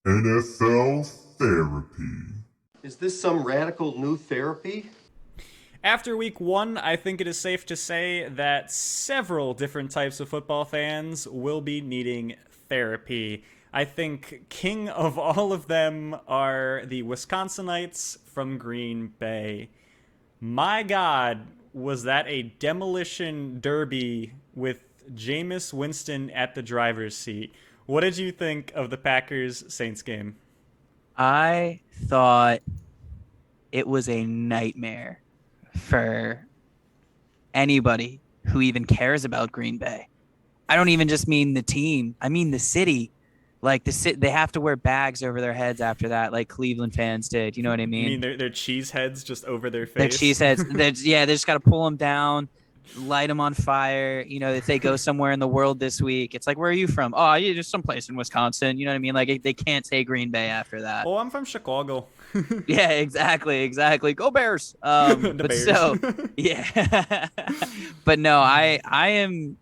NFL therapy. Is this some radical new therapy? After week one, I think it is safe to say that several different types of football fans will be needing therapy. I think king of all of them are the Wisconsinites from Green Bay. My God, was that a demolition derby with Jameis Winston at the driver's seat? What did you think of the Packers Saints game? I thought it was a nightmare for anybody who even cares about Green Bay. I don't even just mean the team. I mean the city. Like they have to wear bags over their heads after that, like Cleveland fans did. You know what I You mean? mean their cheese heads just over their Their face? cheeseheads. Yeah, they just got to pull them down, light them on fire. You know, if they go somewhere in the world this week, it's like, where are you from? Oh, you just someplace in Wisconsin. You know what I mean? Like they can't say Green Bay after that. Oh, I'm from Chicago. Yeah, exactly. Go Bears. The But Bears. so yeah, but no, I am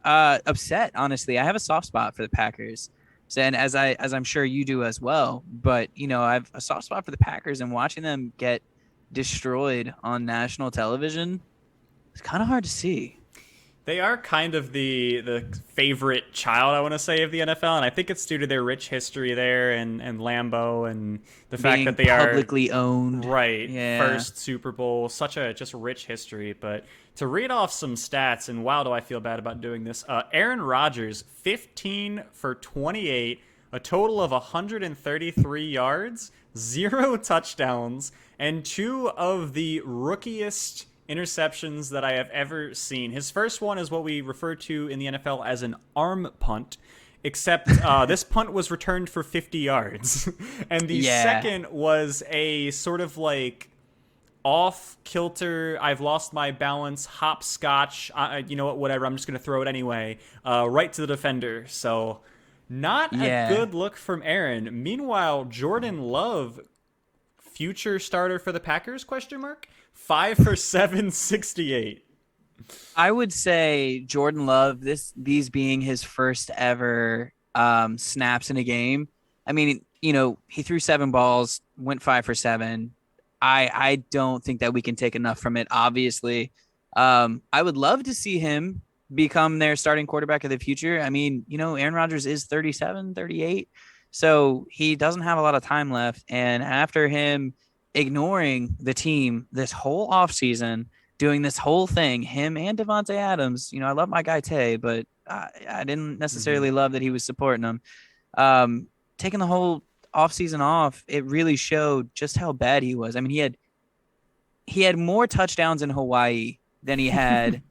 upset. Honestly, I have a soft spot for the Packers. So, and as I'm sure you do as well. But you know, I have a soft spot for the Packers, and watching them get destroyed on national television, it's kind of hard to see. They are kind of the favorite child, I want to say, of the NFL, and I think it's due to their rich history there and Lambeau and the fact Being that they are publicly owned. right Yeah. first Super Bowl, such a just rich history. But to read off some stats, and wow, do I feel bad about doing this? Aaron Rodgers, 15 for 28, a total of 133 yards, zero touchdowns, and two of the rookiest interceptions that I have ever seen. His first one is what we refer to in the NFL as an arm punt, except this punt was returned for 50 yards. And the Yeah. second was a sort of like off kilter, I've lost my balance, hopscotch, you know what, whatever, I'm just going to throw it anyway, right to the defender. So not a Yeah. good look from Aaron. Meanwhile, Jordan Love, future starter for the Packers, question mark, 5 for 768. I would say Jordan Love, these being his first ever snaps in a game. I mean, you know, he threw 7 balls, went 5 for 7. I don't think that we can take enough from it. Obviously, I would love to see him become their starting quarterback of the future. I mean, you know, Aaron Rodgers is 37, 38, so he doesn't have a lot of time left. And after him ignoring the team this whole offseason, doing this whole thing, him and Devontae Adams. You know, I love my guy Tay, but I didn't necessarily love that he was supporting him. Taking the whole offseason off, it really showed just how bad he was. I mean, he had more touchdowns in Hawaii than he had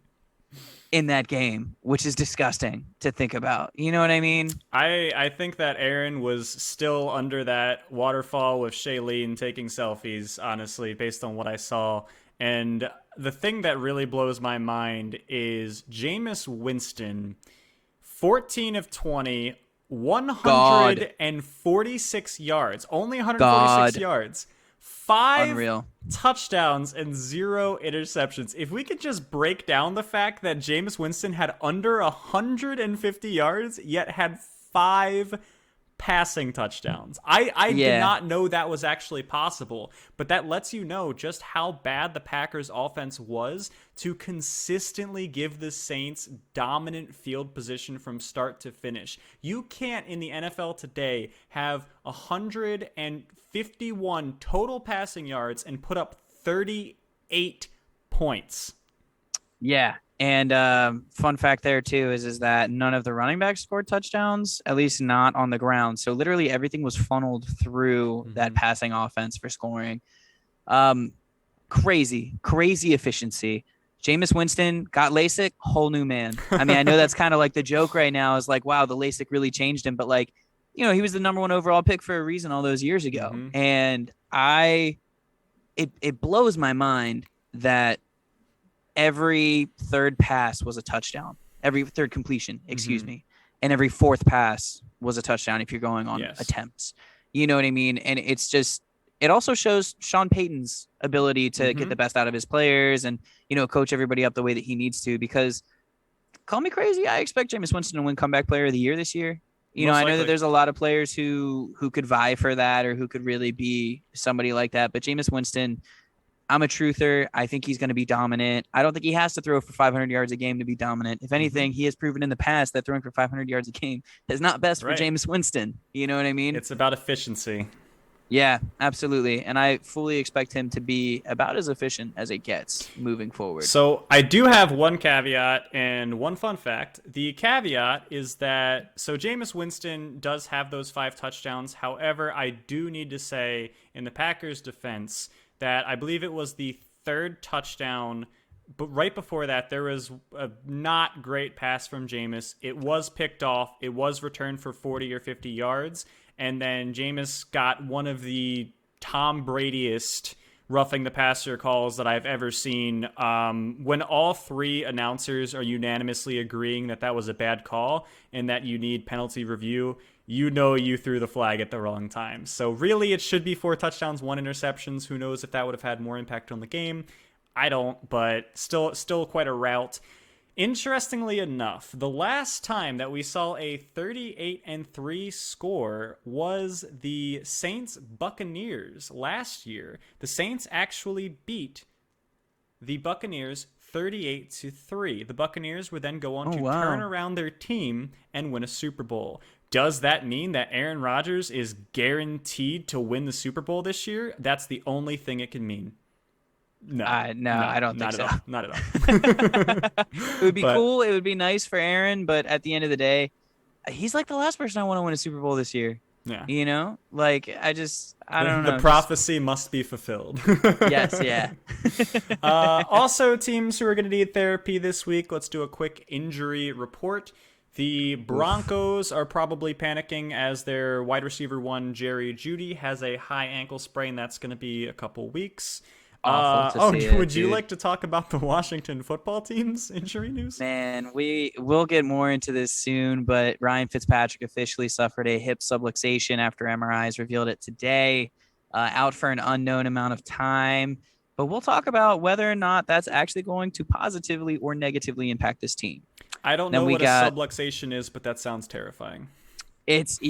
in that game, which is disgusting to think about. You know what I mean? I think that Aaron was still under that waterfall with Shailene taking selfies, honestly, based on what I saw. And the thing that really blows my mind is Jameis Winston, 14 of 20, God, 146 yards, only 146 God, yards, five unreal. touchdowns and zero interceptions. If we could just break down the fact that Jameis Winston had under 150 yards, yet had five passing touchdowns. I did Yeah, not know that was actually possible, but that lets you know just how bad the Packers offense was to consistently give the Saints dominant field position from start to finish. You can't in the NFL today have 151 total passing yards and put up 38 points. yeah. And fun fact there too is that none of the running backs scored touchdowns, at least not on the ground. So literally everything was funneled through that passing offense for scoring. Um, crazy efficiency. Jameis Winston got LASIK, whole new man. I mean, I know that's kind of like the joke right now is like, wow, the LASIK really changed him, but like, you know, he was the number one overall pick for a reason all those years ago. Mhm. And it blows my mind that every third pass was a touchdown, every third completion, excuse me, and every fourth pass was a touchdown if you're going on Yes. attempts. You know what I mean? And it's just, it also shows Sean Payton's ability to get the best out of his players and, you know, coach everybody up the way that he needs to. Because call me crazy, I expect Jameis Winston to win comeback player of the year this year. You know, Most I know that likely. there's a lot of players who could vie for that or who could really be somebody like that. But Jameis Winston, I'm a truther. I think he's going to be dominant. I don't think he has to throw for 500 yards a game to be dominant. If anything, he has proven in the past that throwing for 500 yards a game is not best for Right. Jameis Winston. You know what I mean? It's about efficiency. Yeah, absolutely. And I fully expect him to be about as efficient as it gets moving forward. So I do have one caveat and one fun fact. The caveat is that Jameis Winston does have those 5 touchdowns. However, I do need to say in the Packers' defense that I believe it was the 3rd touchdown, but right before that there was a not great pass from Jameis. It was picked off. It was returned for 40 or 50 yards. And then Jameis got one of the Tom Bradyest roughing the passer calls that I've ever seen. When all 3 announcers are unanimously agreeing that that was a bad call and that you need penalty review, you know you threw the flag at the wrong time. So really, it should be 4 touchdowns, 1 interceptions. Who knows if that would have had more impact on the game? I don't, but still quite a rout. Interestingly enough, the last time that we saw a 38-3 score was the Saints Buccaneers last year. The Saints actually beat the Buccaneers 38-3. The Buccaneers would then go on to turn around their team and win a Super Bowl. Does that mean that Aaron Rodgers is guaranteed to win the Super Bowl this year? That's the only thing it can mean. No, I don't think so. Not at all. It would be cool. It would be nice for Aaron, but at the end of the day, he's like the last person I want to win a Super Bowl this year. Yeah. You know, like I don't know. The prophecy must be fulfilled. Yes, yeah. Also, teams who are going to need therapy this week. Let's do a quick injury report. The Broncos are probably panicking as their wide receiver 1, Jerry Jeudy, has a high ankle sprain. That's going to be a couple weeks. Would you like to talk about the Washington football team's injury news? Man, we will get more into this soon, but Ryan Fitzpatrick officially suffered a hip subluxation after MRIs revealed it today, out for an unknown amount of time. But we'll talk about whether or not that's actually going to positively or negatively impact this team. I don't know what a subluxation is, but that sounds terrifying. It's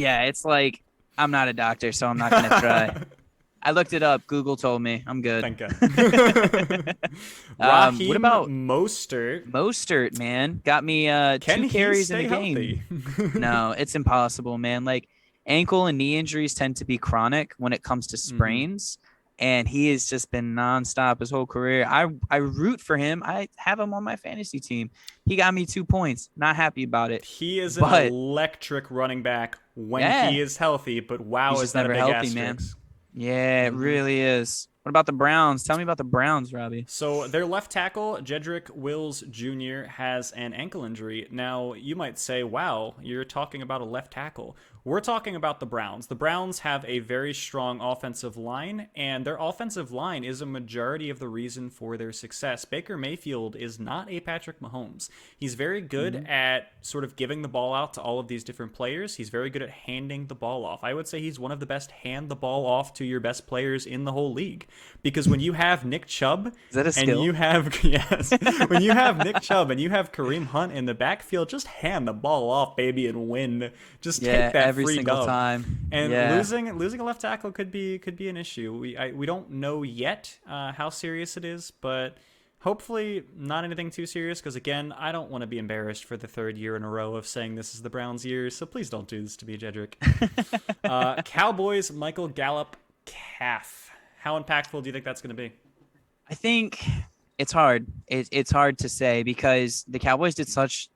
like, I'm not a doctor, so I'm not going to try. I looked it up. Google told me. I'm good. Thank God. Raheem what about Mostert? Mostert, man. Got me 2 carries in a game. No, it's impossible, man. Like, ankle and knee injuries tend to be chronic when it comes to sprains. And he has just been nonstop his whole career. I root for him. I have him on my fantasy team. He got me 2 points. Not happy about it. He is an electric running back when he is healthy, but wow, is that a big asterisk. Man. Yeah, it really is. What about the Browns? Tell me about the Browns, Robbie. So their left tackle, Jedrick Wills Jr., has an ankle injury. Now, you might say, wow, you're talking about a left tackle. We're talking about the Browns. The Browns have a very strong offensive line, and their offensive line is a majority of the reason for their success. Baker Mayfield is not a Patrick Mahomes. He's very good at sort of giving the ball out to all of these different players. He's very good at handing the ball off. I would say he's one of the best hand the ball off to your best players in the whole league. Because when you have Nick Chubb, is that a skill? And you have when you have Nick Chubb and you have Kareem Hunt in the backfield, just hand the ball off, baby, and win. Just take that every free single dub. time. And losing a left tackle could be an issue. We don't know yet how serious it is, but hopefully not anything too serious. Because again, I don't want to be embarrassed for the 3rd year in a row of saying this is the Browns' year. So please don't do this to me, Jedrick. Cowboys, Michael Gallup calf. How impactful do you think that's going to be? I think it's hard. It's hard to say because the Cowboys did such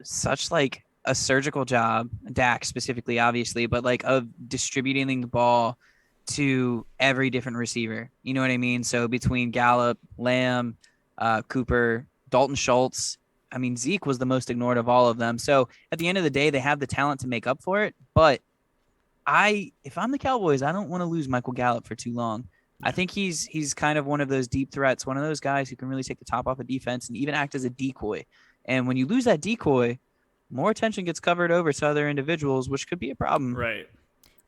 like a surgical job, Dak specifically, obviously, but like of distributing the ball to every different receiver. You know what I mean? So between Gallup, Lamb, Cooper, Dalton Schultz, I mean, Zeke was the most ignored of all of them. So at the end of the day, they have the talent to make up for it. But if I'm the Cowboys, I don't want to lose Michael Gallup for too long. I think he's kind of one of those deep threats, one of those guys who can really take the top off a defense and even act as a decoy. And when you lose that decoy, more attention gets covered over to other individuals, which could be a problem. Right.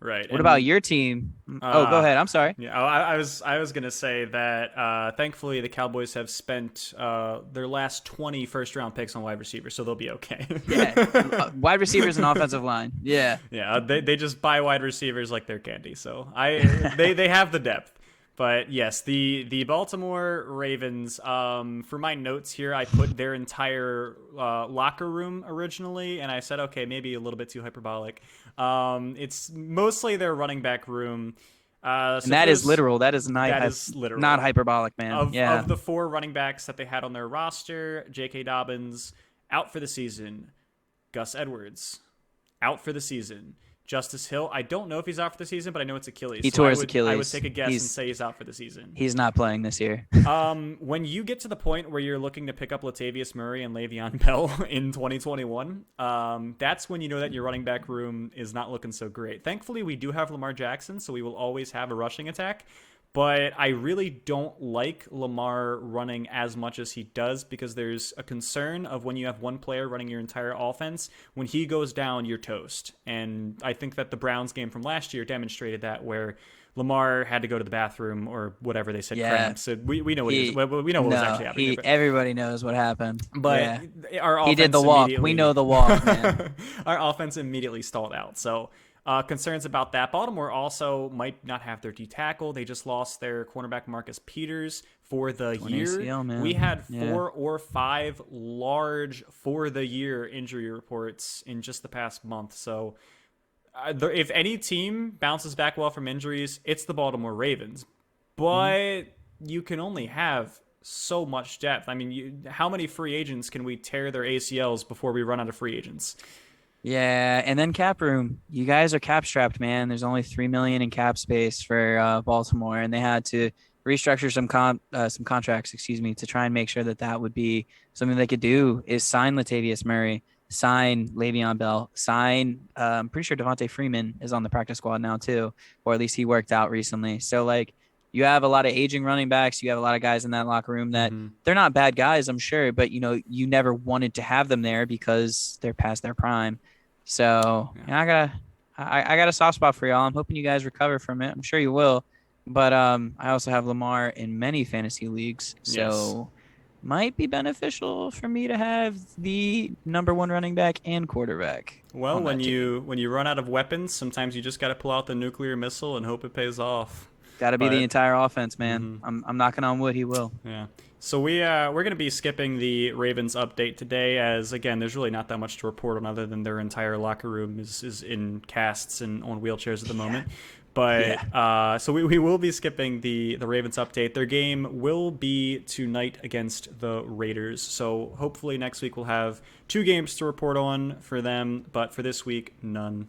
Right. What about And your team? Oh, go uh, ahead. I'm sorry. yeah, I was gonna say that thankfully the Cowboys have spent their last 20 first round picks on wide receivers, so they'll be okay. Yeah, wide receivers and offensive line. Yeah, Yeah, they just buy wide receivers like they're candy. So they have the depth. But yes, the Baltimore Ravens. For my notes here, I put their entire locker room originally, and I said, okay, maybe a little bit too hyperbolic. It's mostly their running back room. and that is literal. That is That is literal. not hyperbolic, man. Yeah, Of the 4 running backs that they had on their roster, J.K. Dobbins out for the season, Gus Edwards out for the season. Justice Hill, I don't know if he's out for the season, but I know it's Achilles. he tore his I would Achilles. take a guess and say he's out for the season. He's not playing this year. When you get to the point where you're looking to pick up Latavius Murray and Le'Veon Bell in 2021, that's when you know that your running back room is not looking so great. Thankfully, we do have Lamar Jackson, so we will always have a rushing attack. But I really don't like Lamar running as much as he does because there's a concern of when you have one player running your entire offense, when he goes down, you're toast. And I think that the Browns game from last year demonstrated that, where Lamar had to go to the bathroom or whatever they said, Yeah. cramps. So we know what we know what was actually happening. Everybody knows what happened. But yeah. our offense He did the walk. We immediately- know the walk, man. Our offense immediately stalled out. So concerns about that. Baltimore also might not have their D tackle. They just lost their cornerback Marcus Peters for the year. ACL, man. We had 4 Yeah. or 5 large for the year injury reports in just the past month. So if any team bounces back well from injuries, it's the Baltimore Ravens. But you can only have so much depth. I mean, how many free agents can we tear their ACLs before we run out of free agents? Yeah, and then cap room. You guys are cap strapped, man. There's only $3 million in cap space for Baltimore, and they had to restructure some contracts, to try and make sure that would be something they could do. Is sign Latavius Murray, sign Le'Veon Bell, sign. I'm pretty sure Devontae Freeman is on the practice squad now too, or at least he worked out recently. So like, you have a lot of aging running backs. You have a lot of guys in that locker room that they're not bad guys, I'm sure, but you never wanted to have them there because they're past their prime. So I got a soft spot for y'all. I'm hoping you guys recover from it. I'm sure you will. But I also have Lamar in many fantasy leagues, so might be beneficial for me to have the number 1 running back and quarterback. Well, when you run out of weapons, sometimes you just got to pull out the nuclear missile and hope it pays off. Got to be the entire offense, man. I'm knocking on wood. He will. Yeah. So we're going to be skipping the Ravens update today, as again, there's really not that much to report on other than their entire locker room is in casts and on wheelchairs at the moment. But so we will be skipping the Ravens update. Their game will be tonight against the Raiders. So hopefully next week we'll have 2 games to report on for them, but for this week, none.